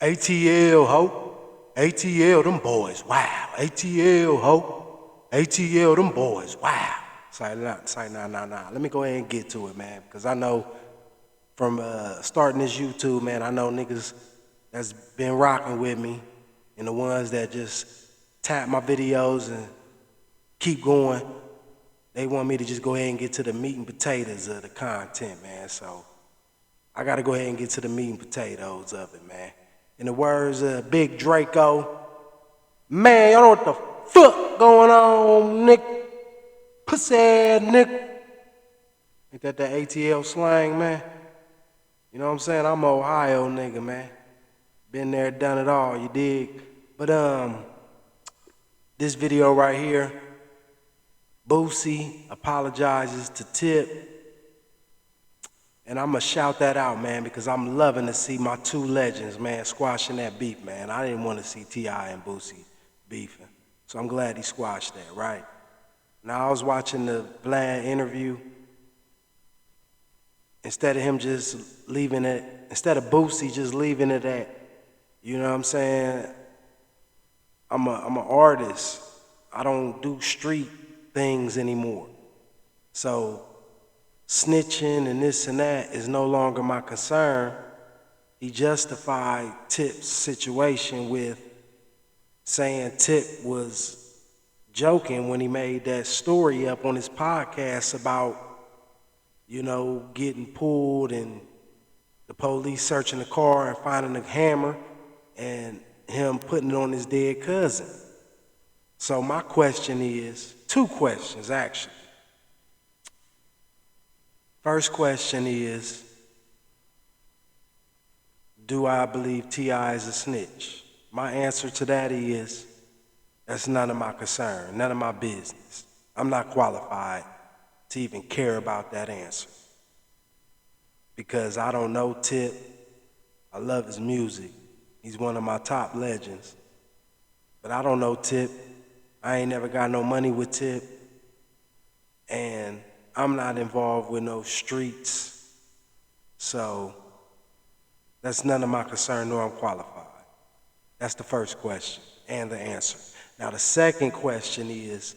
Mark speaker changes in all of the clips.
Speaker 1: ATL, ho. ATL, them boys, wow. ATL, ho. ATL, them boys, wow. Say, nah. Let me go ahead and get to it, man, because I know from starting this YouTube, man, I know niggas that's been rocking with me and the ones that just tap my videos and keep going, they want me to just go ahead and get to the meat and potatoes of the content, man. So I got to go ahead and get to the meat and potatoes of it, man. In the words of Big Draco, man, y'all know what the fuck going on, Nick? Pussy ass Nick. Ain't that ATL slang, man? You know what I'm saying? I'm an Ohio nigga, man. Been there, done it all, you dig? But this video right here, Boosie apologizes to Tip. And I'm going to shout that out, man, because I'm loving to see my two legends, man, squashing that beef, man. I didn't want to see T.I. and Boosie beefing. So I'm glad he squashed that, right? Now, I was watching the Vlad interview. Instead of him just leaving it, instead of Boosie just leaving it at, you know what I'm saying? I'm an artist. I don't do street things anymore. So snitching and this and that is no longer my concern. He justified Tip's situation with saying Tip was joking when he made that story up on his podcast about, you know, getting pulled and the police searching the car and finding a hammer and him putting it on his dead cousin. So my question is, two questions actually. First question is, do I believe T.I. is a snitch? My answer to that is, that's none of my concern, none of my business. I'm not qualified to even care about that answer. Because I don't know Tip, I love his music. He's one of my top legends. But I don't know Tip, I ain't never got no money with Tip, and I'm not involved with no streets, so that's none of my concern, nor I'm qualified. That's the first question and the answer. Now the second question is,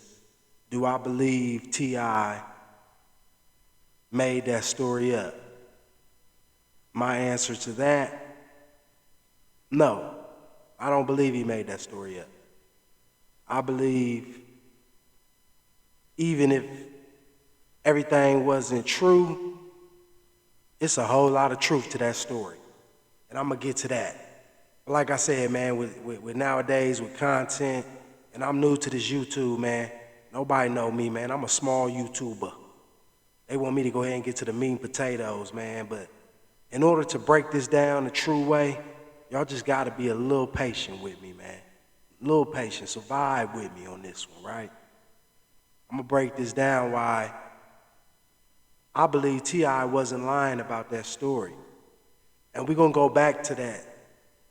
Speaker 1: do I believe T.I. made that story up? My answer to that, no. I don't believe he made that story up. I believe even if everything wasn't true, it's a whole lot of truth to that story. And I'm gonna get to that. But like I said, man, with nowadays, with content, and I'm new to this YouTube, man. Nobody know me, man. I'm a small YouTuber. They want me to go ahead and get to the meat and potatoes, man. But in order to break this down the true way, y'all just gotta be a little patient with me, man. A little patient, so vibe with me on this one, right? I'm gonna break this down why I believe T.I. wasn't lying about that story. And we're gonna go back to that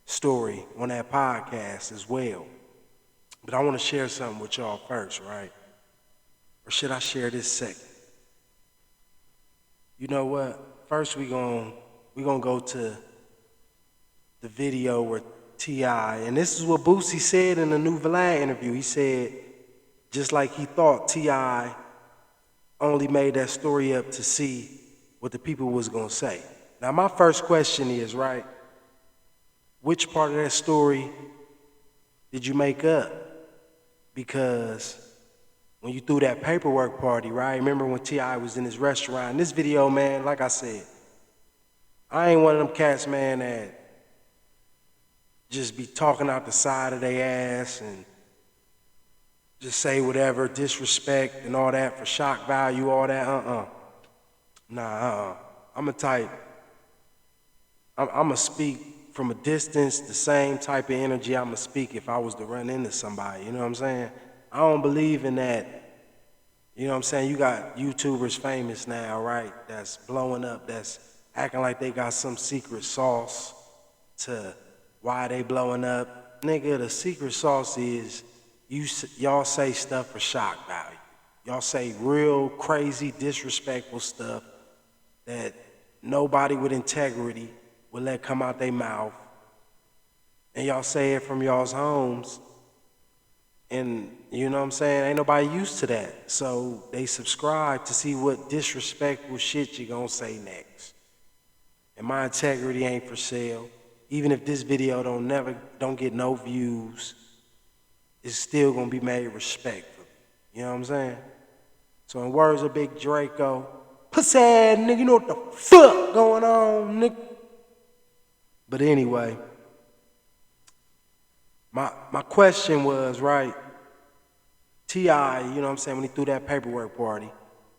Speaker 1: story on that podcast as well. But I wanna share something with y'all first, right? Or should I share this second? You know what? First we're gonna go to the video where T.I., and this is what Boosie said in the new Vlad interview. He said, just like he thought T.I. only made that story up to see what the people was gonna say. Now my first question is, right, which part of that story did you make up? Because when you threw that paperwork party, right, remember when T.I. was in his restaurant? In this video, man, like I said, I ain't one of them cats, man, that just be talking out the side of their ass and just say whatever, disrespect and all that for shock value, all that, I'm a type, I'ma speak from a distance, the same type of energy I'ma speak if I was to run into somebody, you know what I'm saying? I don't believe in that, you know what I'm saying? You got YouTubers famous now, right, that's blowing up, that's acting like they got some secret sauce to why they blowing up. Nigga, the secret sauce is y'all say stuff for shock value. Y'all say real crazy, disrespectful stuff that nobody with integrity would let come out their mouth and y'all say it from y'all's homes, and you know what I'm saying, ain't nobody used to that. So they subscribe to see what disrespectful shit you gonna say next. And my integrity ain't for sale. Even if this video don't get no views, it's still gonna be made respectfully. You know what I'm saying? So in words of Big Draco, pussy ass nigga, you know what the fuck going on, nigga? But anyway, my question was, right, T.I., you know what I'm saying, when he threw that paperwork party,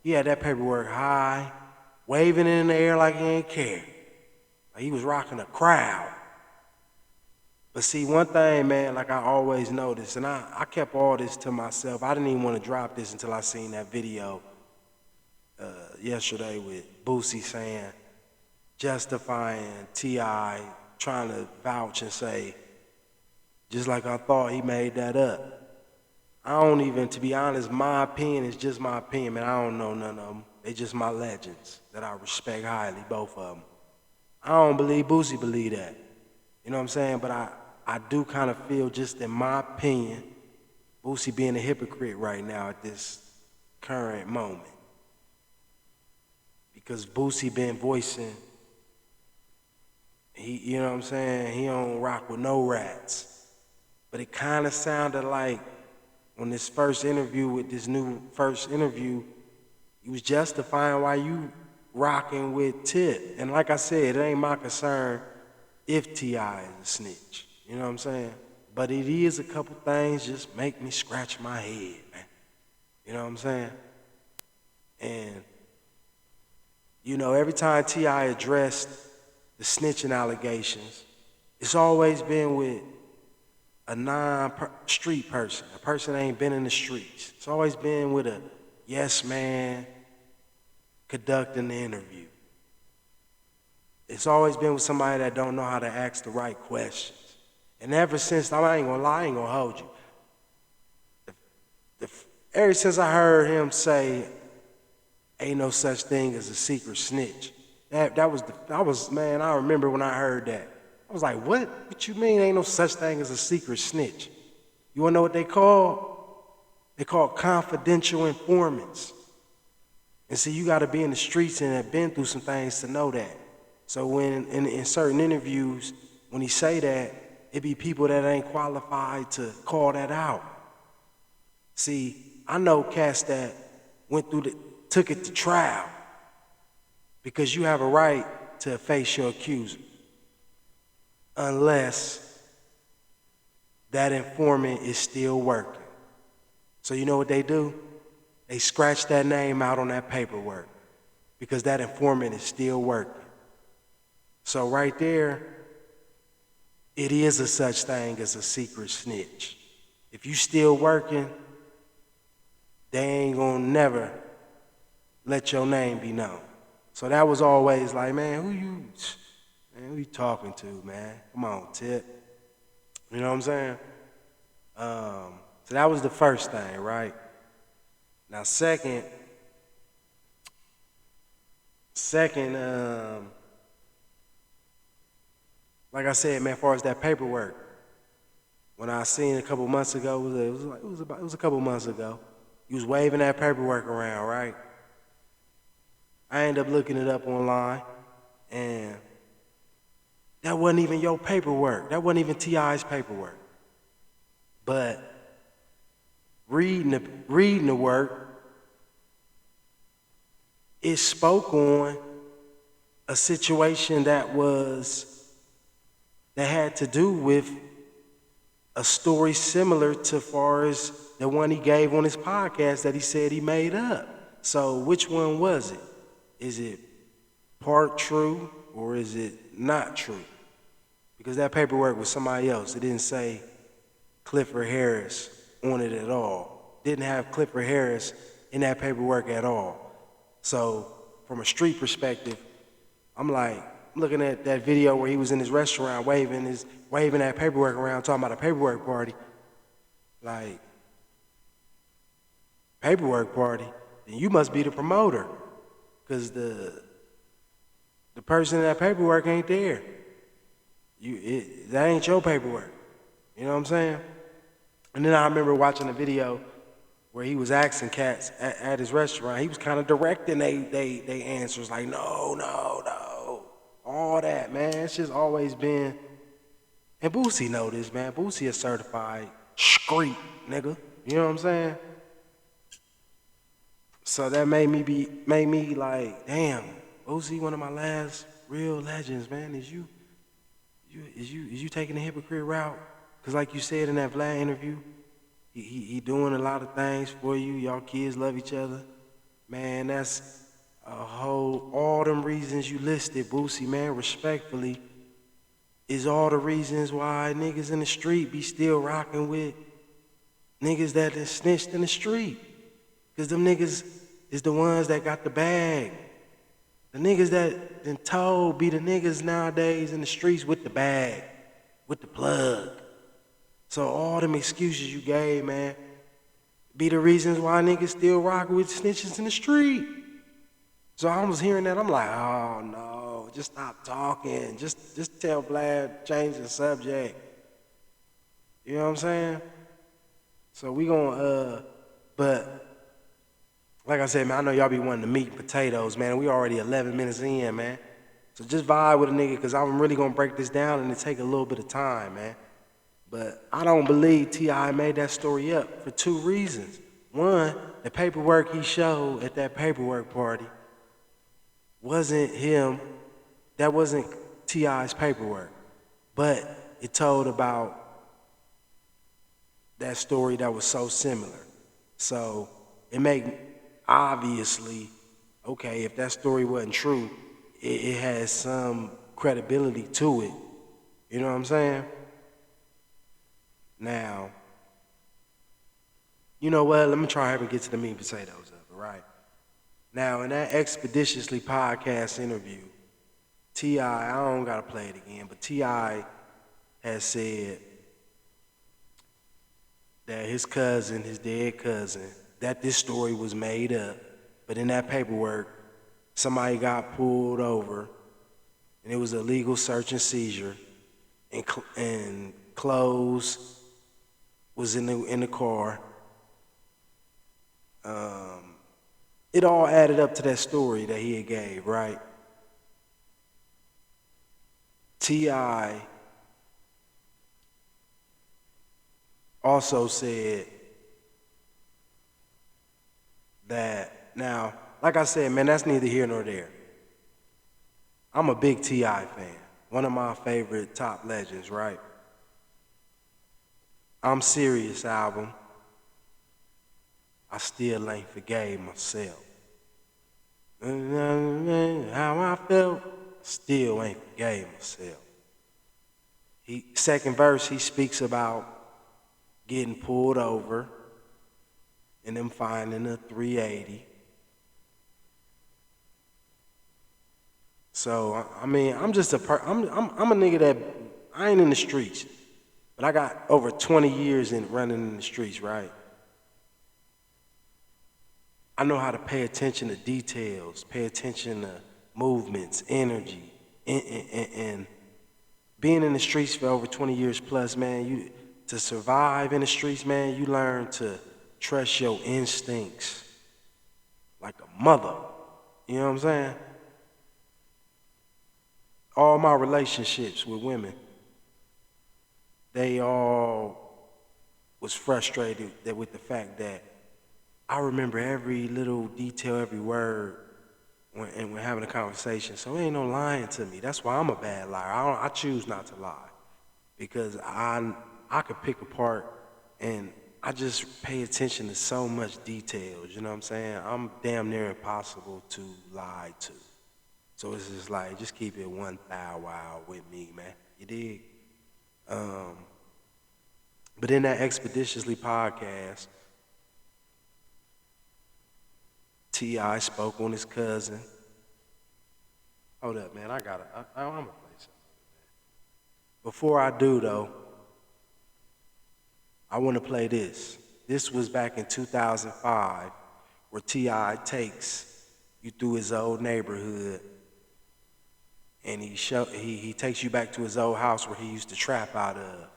Speaker 1: he had that paperwork high, waving it in the air like he ain't care. Like he was rocking a crowd. But see, one thing, man, like I always noticed, and I kept all this to myself. I didn't even want to drop this until I seen that video yesterday with Boosie saying, justifying T.I., trying to vouch and say, just like I thought he made that up. I don't even, to be honest, my opinion is just my opinion, man. I don't know none of them. They just my legends that I respect highly, both of them. I don't believe Boosie believe that. You know what I'm saying? But I do kind of feel, just in my opinion, Boosie being a hypocrite right now at this current moment. Because Boosie been voicing, you know what I'm saying, he don't rock with no rats. But it kind of sounded like on this first interview with this new first interview, he was justifying why you rocking with Tip. And like I said, it ain't my concern if T.I. is a snitch. You know what I'm saying? But it is a couple things just make me scratch my head, man. You know what I'm saying? And, you know, every time T.I. addressed the snitching allegations, it's always been with a non-street person, a person that ain't been in the streets. It's always been with a yes man conducting the interview. It's always been with somebody that don't know how to ask the right questions. And ever since, I ain't gonna lie, I ain't gonna hold you. Ever since I heard him say, ain't no such thing as a secret snitch, that was, man, I remember when I heard that. I was like, what? What you mean ain't no such thing as a secret snitch? You wanna know what they call? They call confidential informants. And see, you gotta be in the streets and have been through some things to know that. So when in certain interviews, when he say that, it be people that ain't qualified to call that out. See, I know cats that took it to trial because you have a right to face your accuser unless that informant is still working. So you know what they do? They scratch that name out on that paperwork because that informant is still working. So right there, it is a such thing as a secret snitch. If you still working, they ain't gonna never let your name be known. So that was always like, man, who you talking to, man? Come on, Tip. You know what I'm saying? So that was the first thing, right? Now second, like I said, man, as far as that paperwork, when I seen it a couple months ago, it was a couple months ago, he was waving that paperwork around, right? I ended up looking it up online, and that wasn't even your paperwork. That wasn't even T.I.'s paperwork. But reading the work, it spoke on a situation that had to do with a story similar to far as the one he gave on his podcast that he said he made up. So which one was it? Is it part true or is it not true? Because that paperwork was somebody else. It didn't say Clifford Harris on it at all. Didn't have Clifford Harris in that paperwork at all. So from a street perspective, I'm looking at that video where he was in his restaurant waving that paperwork around, talking about a paperwork party. Like, paperwork party? Then you must be the promoter, because the person in that paperwork ain't there. that ain't your paperwork. You know what I'm saying? And then I remember watching a video where he was asking cats at his restaurant. He was kind of directing they answers like, no, no, no. All that, man. It's just always been, and Boosie know this, man. Boosie a certified street nigga. You know what I'm saying? So that made me like, damn, Boosie, one of my last real legends, man. Is you taking the hypocrite route? Cause like you said in that Vlad interview, he doing a lot of things for you. Y'all kids love each other. Man, that's all them reasons you listed, Boosie, man, respectfully, is all the reasons why niggas in the street be still rocking with niggas that done snitched in the street. Cause them niggas is the ones that got the bag. The niggas that been told be the niggas nowadays in the streets with the bag, with the plug. So all them excuses you gave, man, be the reasons why niggas still rock with snitches in the street. So I was hearing that, I'm like, oh no, just stop talking. Just tell Vlad, change the subject. You know what I'm saying? So we gonna, but like I said, man, I know y'all be wanting the meat and potatoes, man. We already 11 minutes in, man. So just vibe with a nigga, cause I'm really gonna break this down and it take a little bit of time, man. But I don't believe T.I. made that story up for two reasons. One, the paperwork he showed at that paperwork party wasn't him. That wasn't T.I.'s paperwork. But it told about that story that was so similar. So it made, obviously, okay, if that story wasn't true, it has some credibility to it. You know what I'm saying? Now, you know what? Let me try and get to the meat and potatoes of it, right? Now, in that Expeditiously podcast interview, T.I., I don't gotta play it again, but T.I. has said that his cousin, his dead cousin, that this story was made up, but in that paperwork, somebody got pulled over, and it was a legal search and seizure, and clothes was in the car. It all added up to that story that he had gave, right? T.I. also said that, now, like I said, man, that's neither here nor there. I'm a big T.I. fan, one of my favorite top legends, right? I'm Serious album, I still ain't forgave myself. How I felt, still ain't forgave myself. Second verse, he speaks about getting pulled over and them finding a 380. So, I mean, I'm just I'm a nigga that, I ain't in the streets, but I got over 20 years in running in the streets, right? I know how to pay attention to details, pay attention to movements, energy, and being in the streets for over 20 years plus, man, to survive in the streets, man, you learn to trust your instincts like a mother. You know what I'm saying? All my relationships with women, they all was frustrated with the fact that I remember every little detail, every word when having a conversation. So it ain't no lying to me. That's why I'm a bad liar. I choose not to lie because I could pick apart and I just pay attention to so much details. You know what I'm saying? I'm damn near impossible to lie to. So it's just like, just keep it 1,000 with me, man. You dig? But in that Expeditiously podcast, T.I. spoke on his cousin. Hold up, man, I'm gonna play something. Before I do, though, I want to play this. This was back in 2005, where T.I. takes you through his old neighborhood and he takes you back to his old house where he used to trap out of.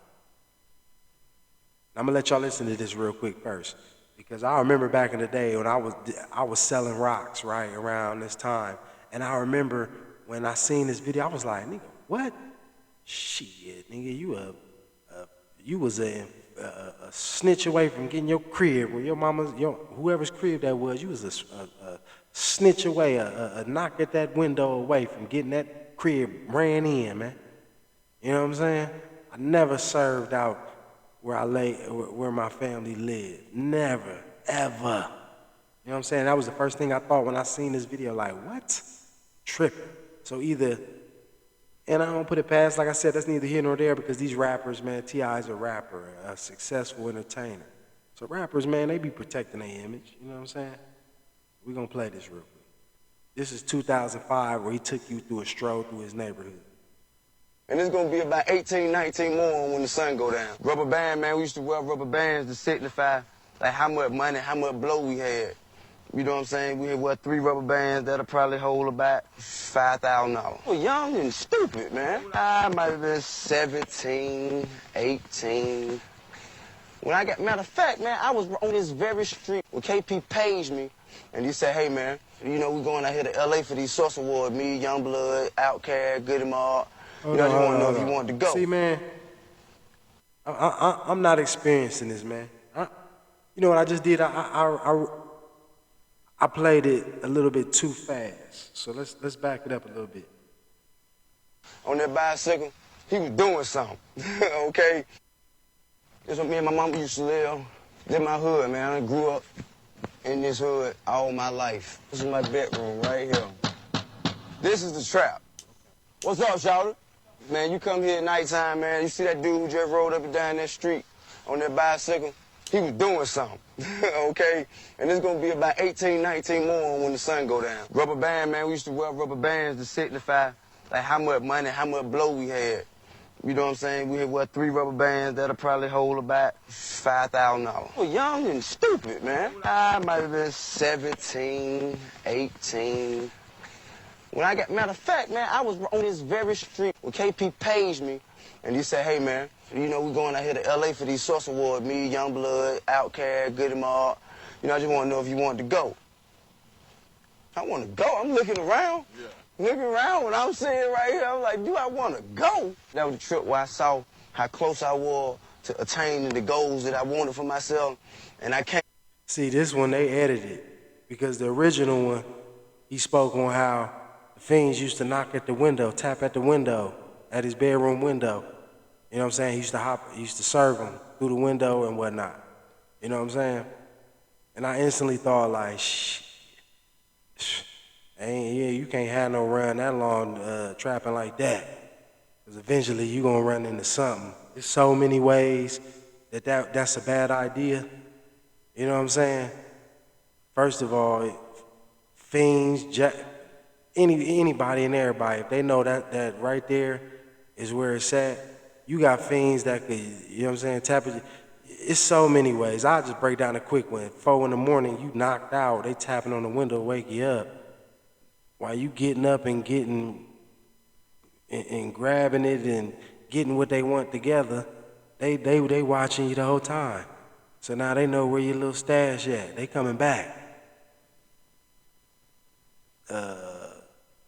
Speaker 1: I'm gonna let y'all listen to this real quick first, because I remember back in the day when I was selling rocks right around this time, and I remember when I seen this video, I was like, nigga, what? Shit, nigga, you was a snitch away from getting your crib, or your mama's, whoever's crib that was, you was a snitch away, a knock at that window away from getting that crib ran in, man. You know what I'm saying? I never served out where my family lived. Never, ever. You know what I'm saying? That was the first thing I thought when I seen this video, like, what? Tripping. So either, and I don't put it past, like I said, that's neither here nor there, because these rappers, man, T.I.'s a rapper, a successful entertainer. So rappers, man, they be protecting their image, you know what I'm saying? We're gonna play this real quick. This is 2005, where he took you through a stroll through his neighborhood.
Speaker 2: And it's gonna be about 18, 19 more when the sun go down. Rubber band, man, we used to wear rubber bands to signify like how much money, how much blow we had. You know what I'm saying? We had, what, 3 rubber bands that'll probably hold about $5,000. I was young and stupid, man. I might have been 17, 18. When I got, matter of fact, man, I was on this very street when KP paged me, and he said, hey, man, you know, we going out here to LA for these Source Awards, me, Youngblood, Outkast, Goody Mob. You know, I just want to know if you wanted to go.
Speaker 1: See, man, I'm not experiencing this, man. You know what I just did? I played it a little bit too fast. So let's back it up a little bit.
Speaker 2: On that bicycle, he was doing something, okay? This is what me and my mama used to live. This is my hood, man. I grew up in this hood all my life. This is my bedroom right here. This is the trap. What's up, shawty? Man, you come here at nighttime, man, you see that dude who just rode up and down that street on that bicycle? He was doing something, okay? And it's gonna be about 18, 19 more when the sun go down. Rubber band, man, we used to wear rubber bands to signify like how much money, how much blow we had. You know what I'm saying? We had, what, 3 rubber bands that'll probably hold about $5,000. I was young and stupid, man. I might have been 17, 18. When I got, matter of fact, man, I was on this very street when KP paged me, and he said, hey, man, you know, we going out here to LA for these Source Awards, me, Youngblood, Outkast, Goody Mob. You know, I just want to know if you wanted to go. I want to go? I'm looking around. Yeah. Looking around when I'm sitting right here, I'm like, do I want to go? That was the trip where I saw how close I was to attaining the goals that I wanted for myself, and I can't.
Speaker 1: See, this one they edited, because the original one, he spoke on how the fiends used to knock at the window, tap at the window, at his bedroom window. You know what I'm saying? He used to serve them through the window and whatnot. You know what I'm saying? And I instantly thought, like, you can't have no run that long trapping like that. Because eventually you're going to run into something. There's so many ways that's a bad idea. You know what I'm saying? First of all, fiends, anybody and everybody, if they know that right there is where it's at, you got fiends that could, you know what I'm saying, tap it. It's so many ways. I'll just break down a quick one. 4 in the morning, you knocked out, they tapping on the window to wake you up. While you getting up and getting and grabbing it and getting what they want together, they watching you the whole time. So now they know where your little stash at. They coming back.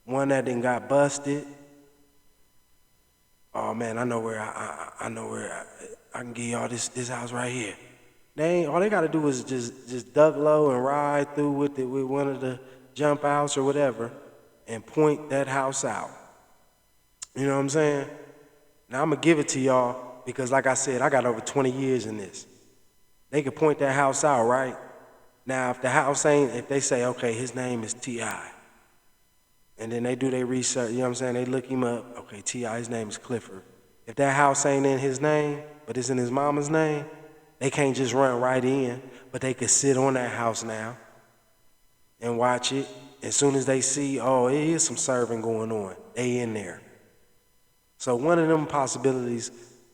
Speaker 1: One that done got busted. Oh man, I know where I can give y'all this house right here. All they gotta do is just duck low and ride through with one of the jump outs or whatever, and point that house out. You know what I'm saying? Now I'm gonna give it to y'all because, like I said, I got over 20 years in this. They could point that house out, right? Now, if they say, okay, his name is T.I., and then they do their research, you know what I'm saying? They look him up. Okay, T.I., his name is Clifford. If that house ain't in his name, but it's in his mama's name, they can't just run right in, but they could sit on that house now and watch it. As soon as they see, oh, it is some serving going on, they in there. So one of them possibilities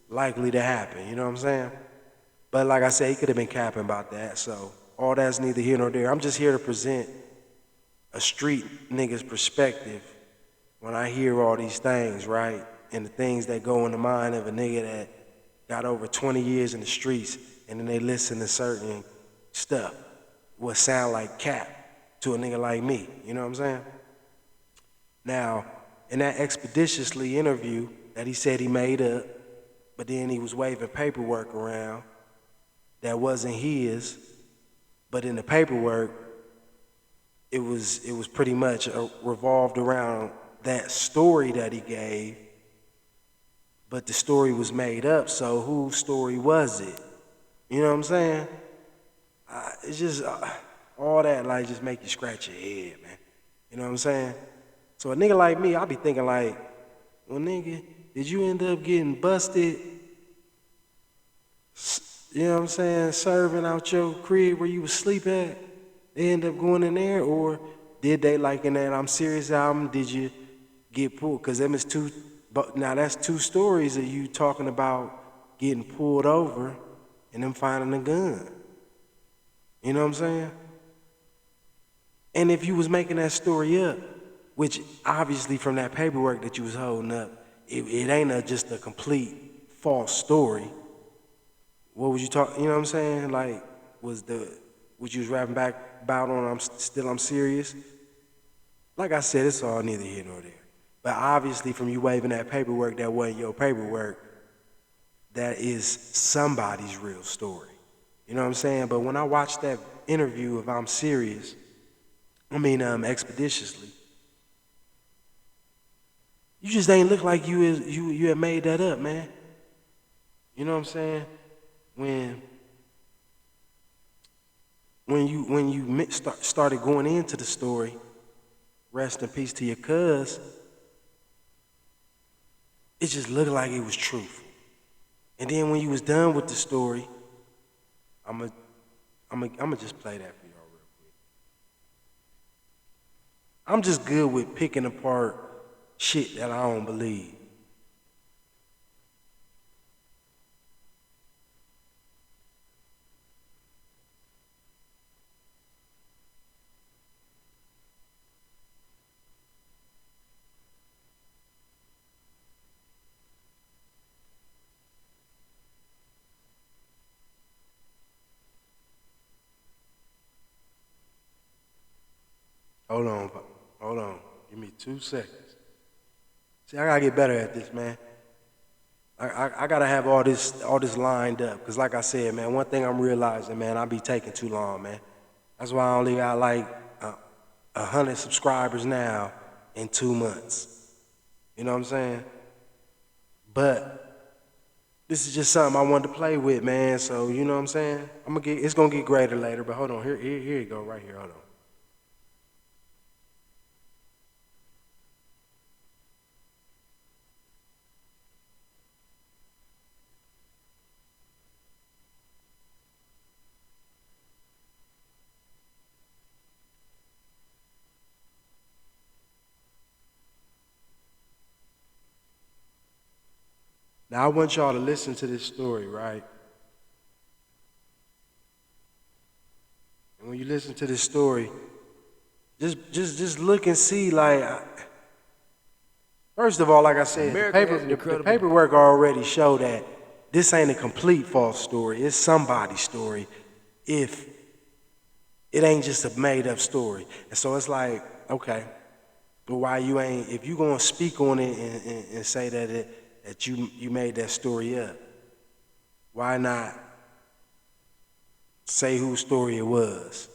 Speaker 1: likely to happen, you know what I'm saying? But like I said, he could have been capping about that, so all that's neither here nor there. I'm just here to present a street nigga's perspective when I hear all these things, right, and the things that go in the mind of a nigga that got over 20 years in the streets, and then they listen to certain stuff, what sound like cap to a nigga like me, you know what I'm saying? Now, in that expeditiously interview that he said he made up, but then he was waving paperwork around that wasn't his, but in the paperwork, it was pretty much revolved around that story that he gave, but the story was made up, so whose story was it? You know what I'm saying? It's just all that like just make you scratch your head, man. You know what I'm saying? So a nigga like me, I be thinking like, well, nigga, did you end up getting busted? You know what I'm saying? Serving out your crib where you was sleep at? They end up going in there, or did they, like in that I'm Serious album, did you get pulled? Cause them is two, but now that's two stories of you talking about getting pulled over and them finding a gun. You know what I'm saying? And if you was making that story up, which obviously from that paperwork that you was holding up, it ain't just a complete false story. What was you talking, you know what I'm saying? Like, what you was rapping back about on I'm Serious? Like I said, it's all neither here nor there. But obviously from you waving that paperwork that wasn't your paperwork, that is somebody's real story. You know what I'm saying? But when I watched that interview of I'm Serious, expeditiously, you just ain't look like you had made that up, man. You know what I'm saying? When you started going into the story, rest in peace to your cuz, it just looked like it was truthful. And then when you was done with the story, I'ma just play that for y'all real quick. I'm just good with picking apart shit that I don't believe. Hold on. Give me 2 seconds. See, I gotta get better at this, man. I gotta have all this lined up. Cause like I said, man, one thing I'm realizing, man, I be taking too long, man. That's why I only got like 100 subscribers now in 2 months. You know what I'm saying? But this is just something I wanted to play with, man. So you know what I'm saying? It's gonna get greater later. But hold on, here you go, right here. Hold on. Now I want y'all to listen to this story, right? And when you listen to this story, just look and see, like, first of all, like I said, the paperwork already show that this ain't a complete false story. It's somebody's story if it ain't just a made up story. And so it's like, okay, but why you ain't, if you gonna speak on it and say that you made that story up, why not say whose story it was?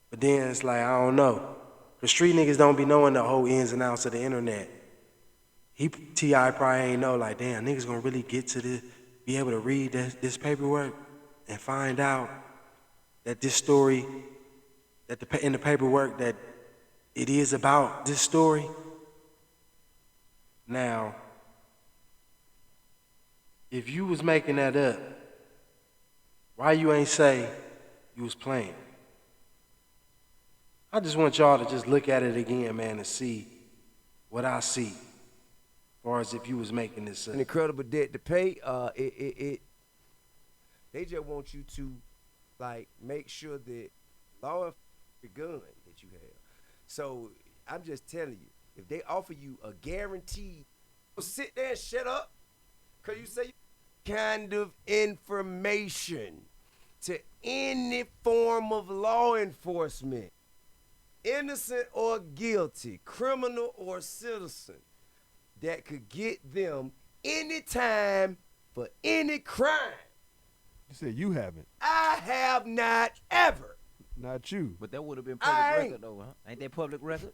Speaker 1: But then it's like, I don't know. The street niggas don't be knowing the whole ins and outs of the internet. T.I. probably ain't know, like, damn, niggas gonna really get to this, be able to read this paperwork and find out that this story, in the paperwork, that it is about this story. Now, if you was making that up, why you ain't say you was playing? I just want y'all to just look at it again, man, and see what I see, as far as if you was making this up.
Speaker 3: An incredible debt to pay. They just want you to, like, make sure that law enforcement the gun that you have. So I'm just telling you, if they offer you a guarantee, sit there and shut up, cause you say kind of information to any form of law enforcement, innocent or guilty, criminal or citizen, that could get them anytime for any crime.
Speaker 4: You said you haven't.
Speaker 3: I have not ever.
Speaker 4: Not you.
Speaker 5: But that would have been public record though, huh? Ain't that public record?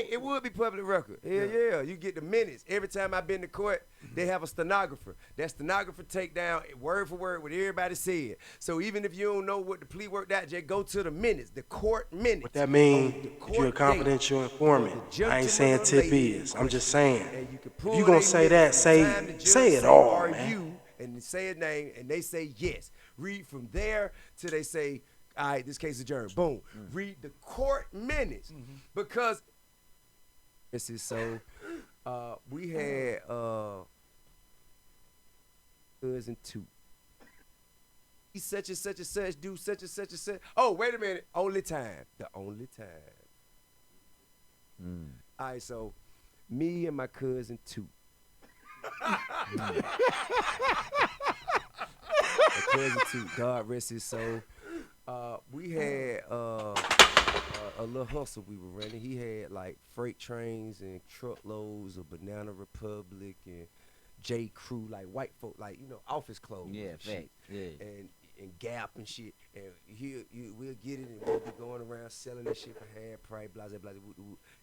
Speaker 3: It would be public record. Yeah. You get the minutes. Every time I've been to court, they have a stenographer. That stenographer take down word for word what everybody said. So even if you don't know what the plea worked out, just go to the minutes, the court minutes.
Speaker 1: What that mean? You're a confidential informant. I ain't saying Tip is. I'm just saying. If you gonna say that, say it all, man.
Speaker 3: And say his name, and they say yes. Read from there till they say, all right, this case is adjourned. Boom. Read the court minutes. Because this is so, we had cousin two. He's such and such and such, do such and such and such. Oh, wait a minute. Only time. The only time. All right, so me and my cousin two. My cousin two, God rest his soul. We had a little hustle we were running. He had like freight trains and truckloads of Banana Republic and J. Crew, like white folk, like, you know, office clothes.
Speaker 5: Yeah,
Speaker 3: and shit.
Speaker 5: Yeah.
Speaker 3: And Gap and shit. And we'll get it and we'll be going around selling that shit for half price, blah, blah, blah.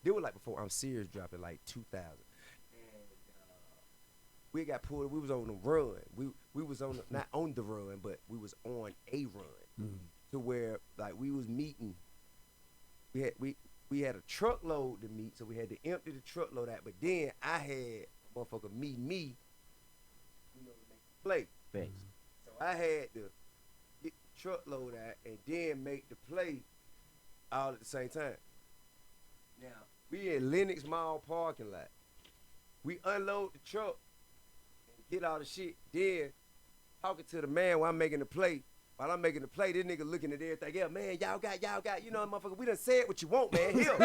Speaker 3: They were like before I'm Serious dropped in like 2000. We got pulled. We was on the run. We was on not on the run, but we was on a run to where like we was meeting. We had a truckload to meet, so we had to empty the truckload out. But then I had a motherfucker meet me, you know, to make the play.
Speaker 5: Thanks.
Speaker 3: So I had to get the truckload out and then make the play all at the same time. Now we in Lenox Mall parking lot. We unload the truck. Get all the shit, then talking to the man while I'm making the play. While I'm making the play, this nigga looking at everything. Yeah, man, y'all got, you know, motherfucker, we done said what you want, man. Here.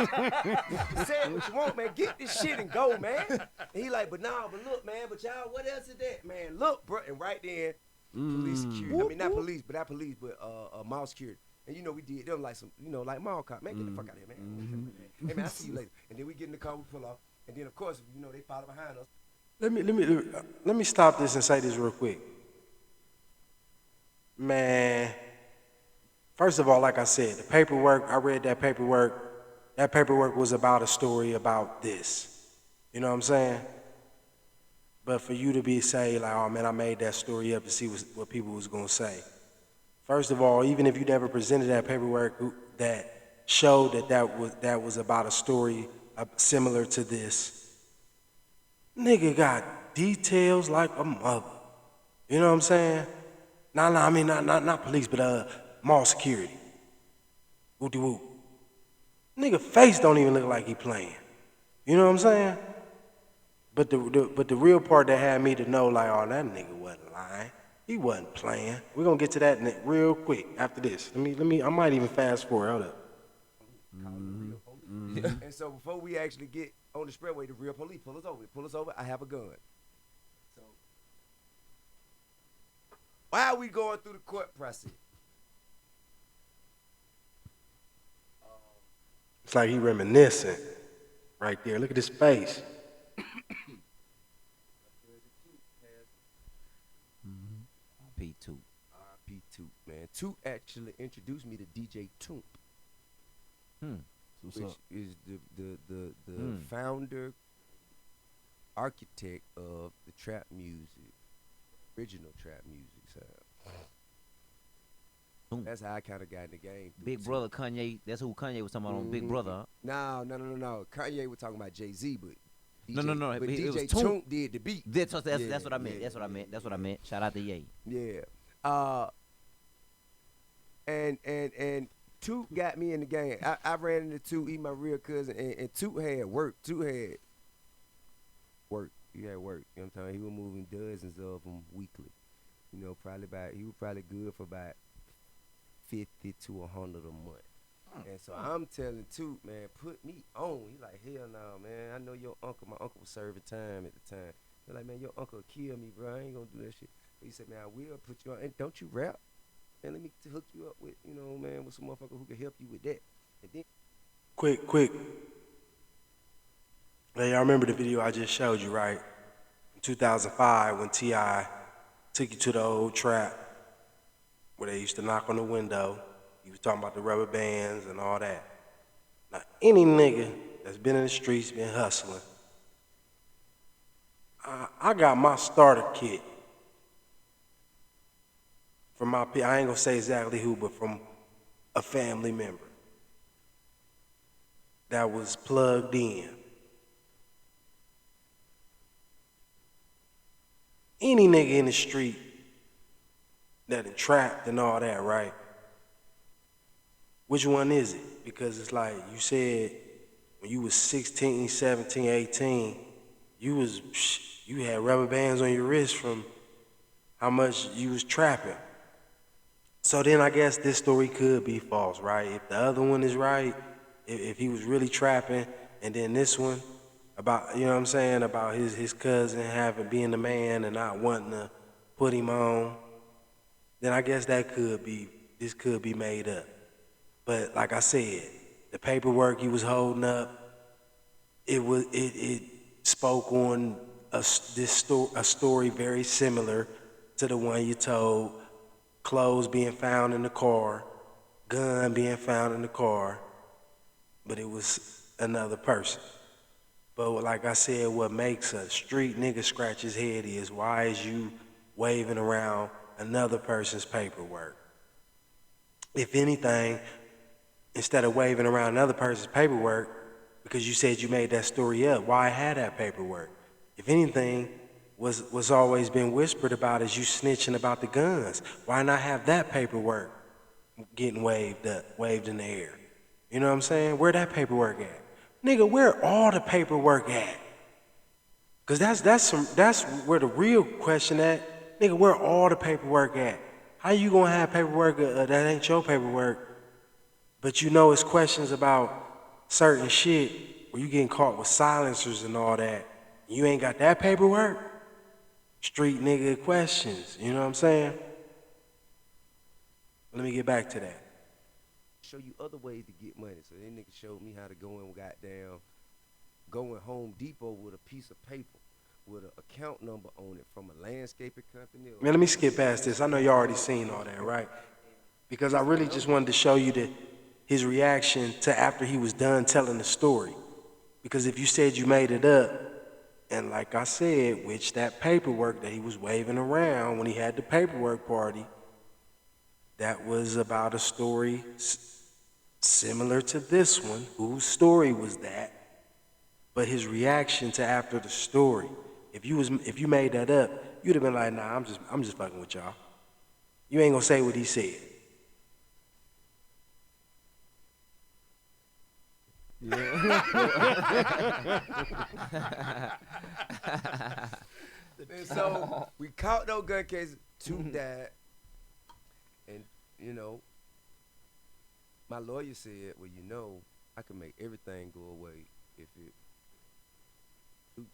Speaker 3: Said what you want, man. Get this shit and go, man. And he like, but look, man, but y'all, what else is that? Man, look, bro. And right then, police security. I mean, not police, but mall security. And you know, we did them like some, you know, like mall cop. Man, get the fuck out of here, man. Hey, man, I'll see you later. And then we get in the car, we pull off. And then, of course, you know, they follow behind us.
Speaker 1: Let me stop this and say this real quick. Man, first of all, like I said, the paperwork, I read that paperwork. That paperwork was about a story about this. You know what I'm saying? But for you to say like, oh man, I made that story up to see what people was gonna say. First of all, even if you never presented that paperwork that showed that was about a story similar to this, nigga got details like a mother. You know what I'm saying? I mean not police, but mall security. Whoop-de-whoop. Nigga face don't even look like he playing. You know what I'm saying? But the real part that had me to know like, oh, that nigga wasn't lying. He wasn't playing. We're gonna get to that real quick after this. Let me I might even fast forward. Hold up.
Speaker 3: And so before we actually get on the spreadway, the real police pull us over. They pull us over. I have a gun. So while we going through the court process,
Speaker 1: It's like he reminiscing right there. Look at his face.
Speaker 5: P2.
Speaker 3: P2, man. Toot actually introduced me to DJ Toomp.
Speaker 4: What's
Speaker 3: Which
Speaker 4: up?
Speaker 3: is the founder, architect of the trap music, original trap music sound. That's how I kind of got in the game.
Speaker 5: Big Brother Kanye, that's who Kanye was talking about on Big Brother, huh?
Speaker 3: No. Kanye was talking about Jay-Z, but
Speaker 5: No,
Speaker 3: but
Speaker 5: it was
Speaker 3: DJ
Speaker 5: Toomp.
Speaker 3: Toomp did the beat.
Speaker 5: That's what I
Speaker 3: Yeah,
Speaker 5: meant. That's what I meant. Shout out to Ye.
Speaker 3: Yeah. And Toot got me in the game. I ran into Toot, he my real cousin, and Toot had work. Toot had work. He had work. You know what I'm talking? He was moving dozens of them weekly. You know, he was probably good for about 50 to 100 a month. And so I'm telling Toot, man, put me on. He like, hell no, man. I know your uncle. My uncle was serving time at the time. They're like, man, your uncle will kill me, bro. I ain't gonna do that shit. But he said, man, I will put you on. And don't you rap? And let me hook you up with, you know, man, with some motherfucker who can help you with that. And then
Speaker 1: Quick. Now, y'all remember the video I just showed you, right? In 2005, when T.I. took you to the old trap where they used to knock on the window. He was talking about the rubber bands and all that. Now, any nigga that's been in the streets, been hustling, I got my starter kit from my, I ain't gonna say exactly who, but from a family member that was plugged in. Any nigga in the street that is trapped and all that, right? Which one is it? Because it's like you said, when you was 16, 17, 18, you had rubber bands on your wrist from how much you was trapping. So then I guess this story could be false, right? If the other one is right, if he was really trapping, and then this one about, you know what I'm saying, about his cousin being the man and not wanting to put him on, then I guess this could be made up. But like I said, the paperwork he was holding up, it spoke on a story very similar to the one you told. Clothes being found in the car, gun being found in the car, but it was another person. But like I said, what makes a street nigga scratch his head is, why is you waving around another person's paperwork? If anything, instead of waving around another person's paperwork, because you said you made that story up, why have that paperwork? If anything, what's always been whispered about is you snitching about the guns. Why not have that paperwork getting waved in the air? You know what I'm saying? Where that paperwork at? Nigga, where all the paperwork at? Cause that's where the real question at. Nigga, where all the paperwork at? How you gonna have paperwork that ain't your paperwork, but you know it's questions about certain shit where you getting caught with silencers and all that. You ain't got that paperwork? Street nigga questions, you know what I'm saying? Let me get back to that.
Speaker 3: show you other ways to get money. So that nigga showed me how to go in Home Depot with a piece of paper with an account number on it from a landscaping company.
Speaker 1: Man, let me skip past this. I know you already seen all that, right? Because I really just wanted to show you his reaction to after he was done telling the story. Because if you said you made it up, and like I said, which that paperwork that he was waving around when he had the paperwork party, that was about a story similar to this one. Whose story was that? But his reaction to after the story, if you made that up, you'd have been like, nah, I'm just fucking with y'all. You ain't gonna say what he said.
Speaker 3: Yeah. And so we caught those gun cases. 2 died. And, you know, my lawyer said, well, you know, I can make everything go away if it was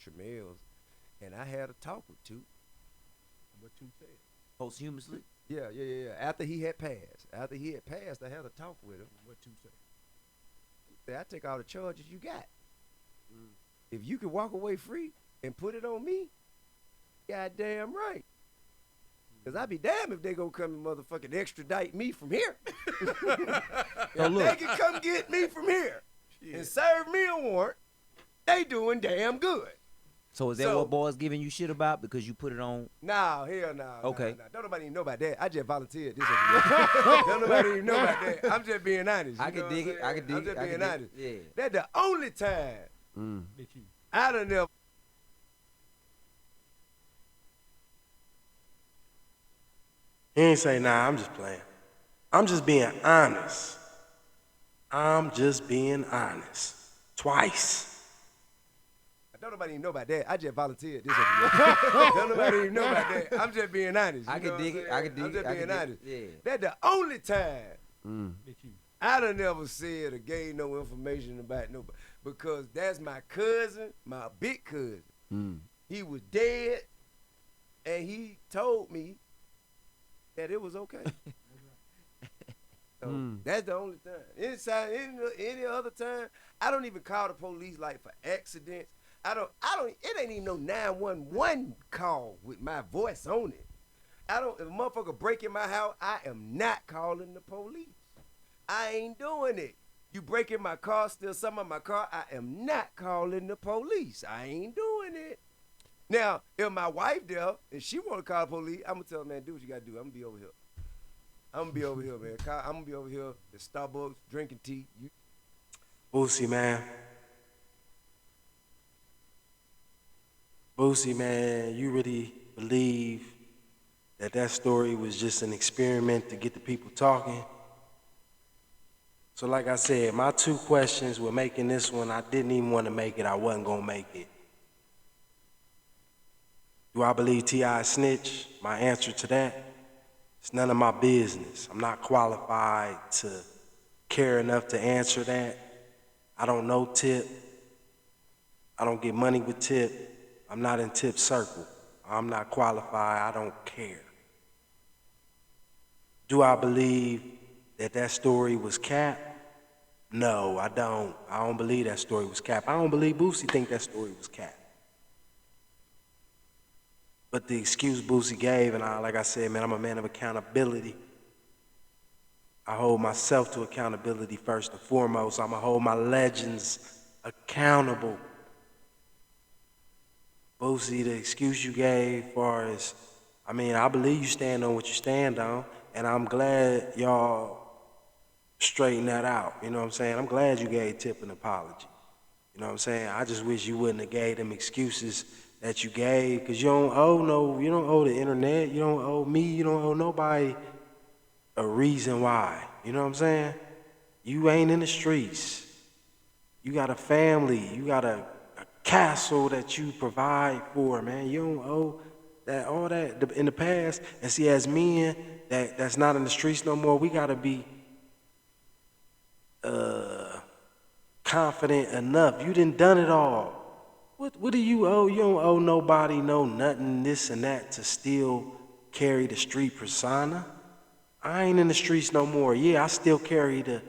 Speaker 3: Tramel's. And I had a talk with Toot.
Speaker 4: What you said?
Speaker 5: Posthumously?
Speaker 3: Yeah. After he had passed, I had a talk with him.
Speaker 4: What you say?
Speaker 3: I take all the charges you got. If you can walk away free and put it on me, goddamn right. Because I'd be damned if they gonna come and motherfucking extradite me from here. If they can come get me from here and serve me a warrant, they doing damn good.
Speaker 5: So is that what boys giving you shit about because you put it on?
Speaker 3: Nah, hell no.
Speaker 5: Okay.
Speaker 3: Nah. Don't nobody even know about that. I just volunteered this. Don't nobody even know about that. I'm just being honest. I'm just being honest. I'm just being honest.
Speaker 5: I can dig it. I can dig it. I can dig it. Yeah.
Speaker 3: That's the only time. I'm just being honest. That's the only time. I'm just being honest. I'm just being honest. I'm just being honest. I'm just being honest. I'm just being honest. That's the only time. I'm just being honest. I'm just being honest. I'm just being honest. That the only time I done never.
Speaker 1: He ain't say, nah, I'm just playing. I'm just being honest. I'm just being honest. Twice.
Speaker 3: Don't nobody even know about that. I just volunteered this. Don't nobody even know about that. I'm just being honest.
Speaker 5: I can dig it. I can dig it.
Speaker 3: I'm just being honest.
Speaker 5: Yeah.
Speaker 3: That's the only time
Speaker 4: That you.
Speaker 3: I done never said or gave no information about nobody because that's my cousin, my big cousin. He was dead, and he told me that it was okay. So that's the only time. Any other time, I don't even call the police like for accidents. It ain't even no 911 call with my voice on it. If a motherfucker break in my house, I am not calling the police. I ain't doing it. You break in my car, steal some of my car, I am not calling the police. I ain't doing it. Now, if my wife there and she want to call the police, I'm going to tell her, man, do what you got to do. I'm going to be over here. I'm going to be over here, man. I'm going to be over here at Starbucks drinking tea.
Speaker 1: Boosie, man. Boosie, man, you really believe that story was just an experiment to get the people talking? So like I said, my 2 questions were making this one. I didn't even want to make it. I wasn't going to make it. Do I believe T.I. snitch? My answer to that, it's none of my business. I'm not qualified to care enough to answer that. I don't know Tip. I don't get money with Tip. I'm not in Tip's circle. I'm not qualified. I don't care. Do I believe that story was cap? No, I don't. I don't believe that story was cap. I don't believe Boosie think that story was cap. But the excuse Boosie gave, and like I said, man, I'm a man of accountability. I hold myself to accountability first and foremost. I'm going to hold my legends accountable. Boosie, the excuse you gave far as, I believe you stand on what you stand on, and I'm glad y'all straighten that out. You know what I'm saying? I'm glad you gave Tip an apology. You know what I'm saying? I just wish you wouldn't have gave them excuses that you gave, because you don't owe the internet, you don't owe me, you don't owe nobody a reason why. You know what I'm saying? You ain't in the streets. You got a family. You got a castle that you provide for, man. You don't owe that all that in the past. And see, as men that's not in the streets no more, we gotta be confident enough. You done it all. What do you owe? You don't owe nobody no nothing, this and that, to still carry the street persona. I ain't in the streets no more. Yeah, I still carry the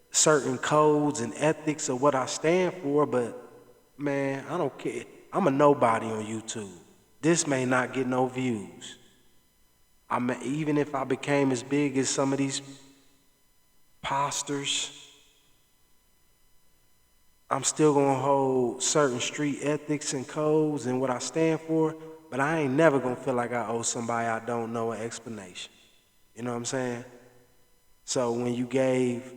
Speaker 1: certain codes and ethics of what I stand for, but man, I don't care. I'm a nobody on YouTube. This may not get no views. Even if I became as big as some of these posters, I'm still gonna hold certain street ethics and codes and what I stand for, but I ain't never gonna feel like I owe somebody I don't know an explanation. You know what I'm saying? So when you gave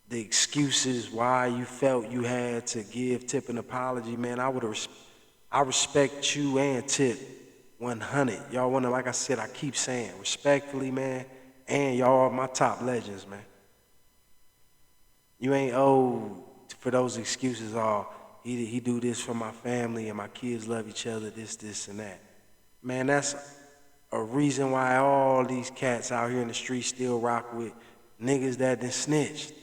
Speaker 1: the excuses why you felt you had to give Tip an apology, man, I respect you and Tip 100. Y'all wanna, like I said, I keep saying, respectfully, man, and y'all are my top legends, man. You ain't owed for those excuses, he do this for my family and my kids love each other, this, and that. Man, that's a reason why all these cats out here in the street still rock with niggas that done snitched.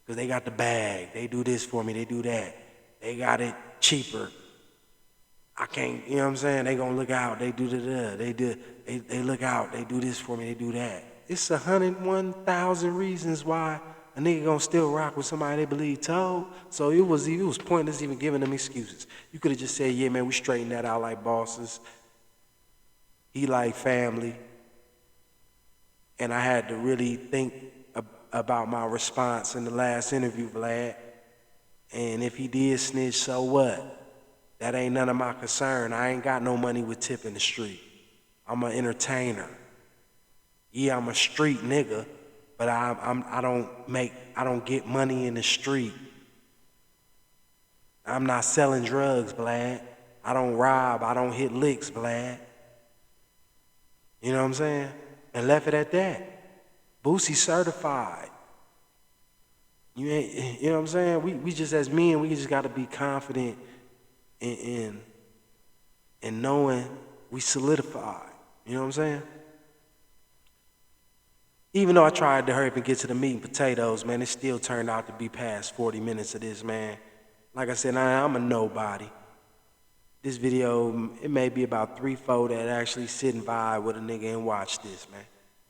Speaker 1: Because they got the bag. They do this for me. They do that. They got it cheaper. I can't, you know what I'm saying? They gonna look out. They do they look out. They do this for me. They do that. It's 101,000 reasons why a nigga gonna still rock with somebody they believe told. So it was pointless even giving them excuses. You could have just said, yeah, man, we straighten that out like bosses. He like family. And I had to really think about my response in the last interview, Vlad. And if he did snitch, so what? That ain't none of my concern. I ain't got no money with Tip in the street. I'm an entertainer. Yeah, I'm a street nigga, but I don't get money in the street. I'm not selling drugs, Vlad. I don't rob. I don't hit licks, Vlad. You know what I'm saying? And left it at that. Boosie certified. You know what I'm saying? We just, as men, we just gotta be confident in knowing we solidified. You know what I'm saying? Even though I tried to hurry up and get to the meat and potatoes, man, it still turned out to be past 40 minutes of this, man. Like I said, I'm a nobody. This video, it may be about 3-4 that actually sit and vibe with a nigga and watch this, man.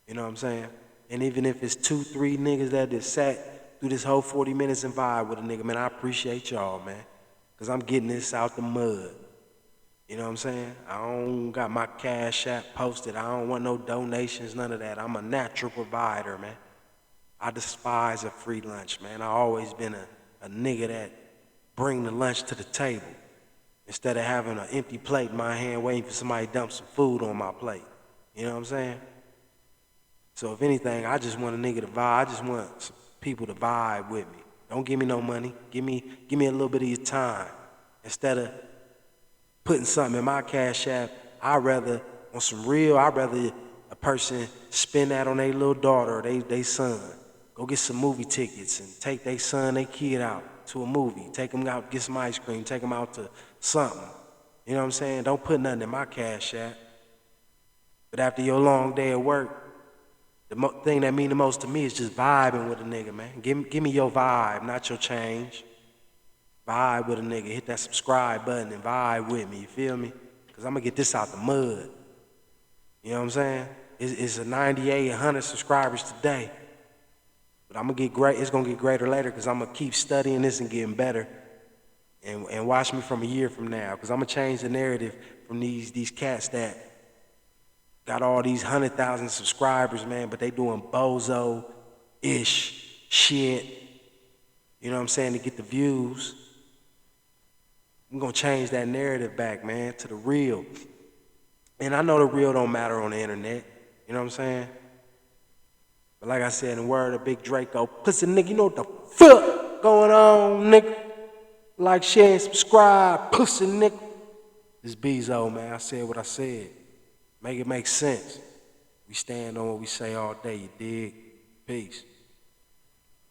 Speaker 1: You know what I'm saying? And even if it's 2-3 niggas that just sat through this whole 40 minutes and vibe with a nigga, man, I appreciate y'all, man. Because I'm getting this out the mud. You know what I'm saying? I don't got my Cash App posted. I don't want no donations, none of that. I'm a natural provider, man. I despise a free lunch, man. I always been a nigga that bring the lunch to the table instead of having an empty plate in my hand waiting for somebody to dump some food on my plate. You know what I'm saying? So if anything, I just want a nigga to vibe. I just want some people to vibe with me. Don't give me no money. Give me a little bit of your time. Instead of putting something in my Cash App, I'd rather a person spend that on their little daughter or they son. Go get some movie tickets and take their son, their kid out to a movie. Take them out, get some ice cream, take them out to something. You know what I'm saying? Don't put nothing in my Cash App. But after your long day at work, the thing that mean the most to me is just vibing with a nigga, man. Give me your vibe, not your change. Vibe with a nigga. Hit that subscribe button and vibe with me, you feel me? Because I'm going to get this out the mud. You know what I'm saying? It's a 98, 100 subscribers today. But I'm going to get great. It's going to get greater later because I'm going to keep studying this and getting better. And watch me from a year from now because I'm going to change the narrative from these cats that got all these 100,000 subscribers, man, but they doing bozo-ish shit. You know what I'm saying? To get the views. I'm going to change that narrative back, man, to the real. And I know the real don't matter on the internet. You know what I'm saying? But like I said, in the word of Big Draco, pussy nigga, you know what the fuck going on, nigga? Like, share, and subscribe, pussy nigga. This Bezo, man, I said what I said. Make it make sense. We stand on what we say all day, you dig? Peace.